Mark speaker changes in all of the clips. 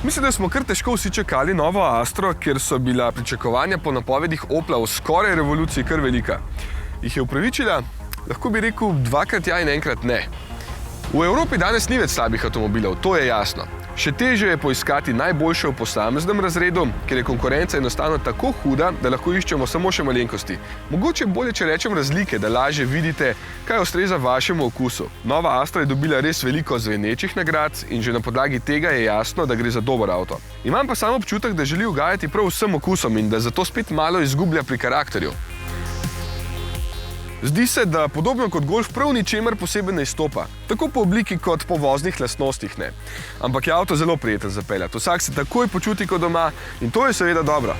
Speaker 1: Mislim, da smo kar težko vsi čakali novo Astro, ker so bila pričakovanja po napovedih Opla v skoraj revoluciji kar velika. Jih je upravičila? Lahko bi rekel dvakrat ja in enkrat ne. V Evropi danes ni več slabih avtomobilov, to je jasno. Še težje je poiskati najboljše v posameznem razredu, ker je konkurenca enostavno tako huda, da lahko iščemo samo še malenkosti. Mogoče bolje, če rečem razlike, da lažje vidite, kaj ustreza vašemu okusu. Nova Astra je dobila res veliko zvenečih nagrad in že na podlagi tega je jasno, da gre za dober avto. Imam pa samo občutek, da želi ugajati prav vsem okusom in da zato spet malo izgublja pri karakterju. Zdi se, da podobno kot Golf prav ničemer posebej ne izstopa. Tako po obliki kot po voznih lastnostih ne. Ampak je avto zelo prijeten zapeljati. Vsak se takoj počuti kot doma in to je seveda dobro.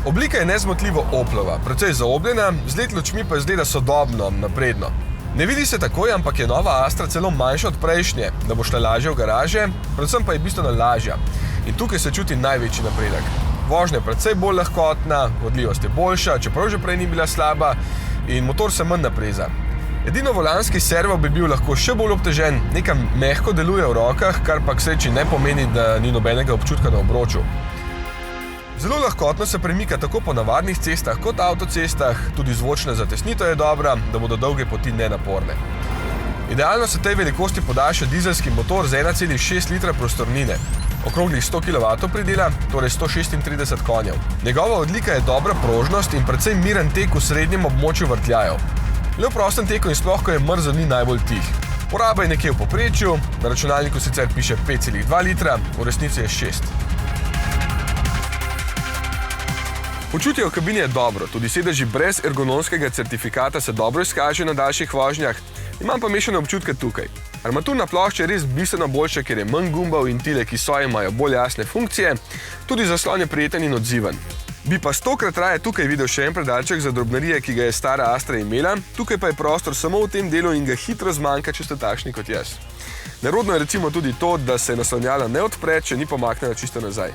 Speaker 1: Oblika je nezmotljivo Oplova, precej zaobljena, z LED lučmi pa zgleda sodobno, napredno. Ne vidi se takoj, ampak je nova Astra celo manjša od prejšnje, da bo šla lažje v garaže, predvsem pa je bistveno lažja. In tukaj se čuti največji napredek. Vožnja je precej bolj lahkotna, vodljivost je boljša, čeprav že prej ni bila slaba in motor se manj napreza. Edino volanski servo bi bil lahko še bolj obtežen, nekam mehko deluje v rokah, kar pa k sreči ne pomeni, da ni nobenega občutka na obroču. Zelo lahkotno se premika tako po navadnih cestah kot avtocestah, tudi zvočna zatesnitev je dobra, da bodo dolge poti nenaporne. Idealno se tej velikosti podaljša dizelski motor z 1,6 litra prostornine. Okroglih 100 kW pridela, torej 136 konjev. Njegova odlika je dobra prožnost in precej miren tek v srednjem območju vrtljajev. Le v prostem teku in sploh, ko je mrzo, ni najbolj tih. Poraba je nekje v povprečju, na računalniku sicer piše 5,2 litra, v resnici je 6. Počutje v kabini je dobro, tudi sedeži brez ergonomskega certifikata se dobro izkažejo na daljših vožnjah, imam pa mešane občutke tukaj. Armaturna plošča je res bistveno boljša, ker je manj gumbov in tile, ki so, imajo bolj jasne funkcije, tudi zaslon je prijeten in odziven. Bi pa 100krat raje tukaj videl še en predalček za drobnarije, ki ga je stara Astra imela, tukaj pa je prostor samo v tem delu in ga hitro zmanjka, če ste takšni kot jaz. Nerodno je recimo tudi to, da se naslonjala ne odpre, če ni pomaknjena čisto nazaj.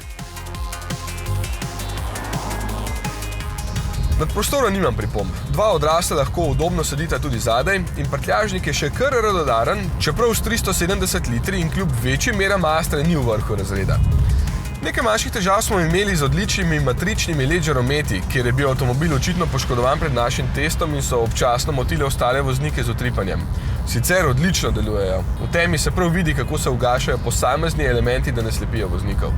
Speaker 1: Nad prostorom nimam pripomb. Dva odrasla lahko udobno sedita tudi zadaj in prtljažnik je še kar radodaren, čeprav s 370 litri in kljub večjim meram Astre ni v vrhu razreda. Nekaj manjših težav smo imeli z odličnimi matričnimi LED žarometi, kjer je bil avtomobil očitno poškodovan pred našim testom in so občasno motile ostale voznike z utripanjem. Sicer odlično delujejo. V temi se prav vidi, kako se ugašajo posamezni elementi, da ne slepijo voznikov.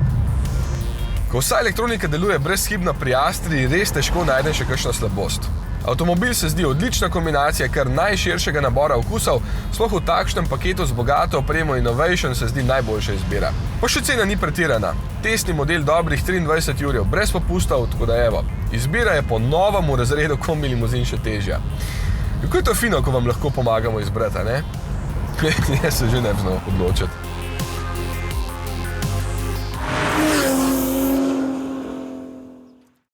Speaker 1: Ko vsa elektronika deluje brezhibno pri Astri, res težko najdem še kakšno slabost. Avtomobil se zdi odlična kombinacija kar najširšega nabora okusov, sploh v takšnem paketu z bogato opremo Innovation se zdi najboljša izbira. Pa še cena ni pretirana. Testni model dobrih 23 jurjev brez popustov, tako da evo, izbira je po novem v razredu kombi limuzin še težja. Kako je to fino, ko vam lahko pomagamo izbrati, ne? Jaz se že ne bi znal odločiti.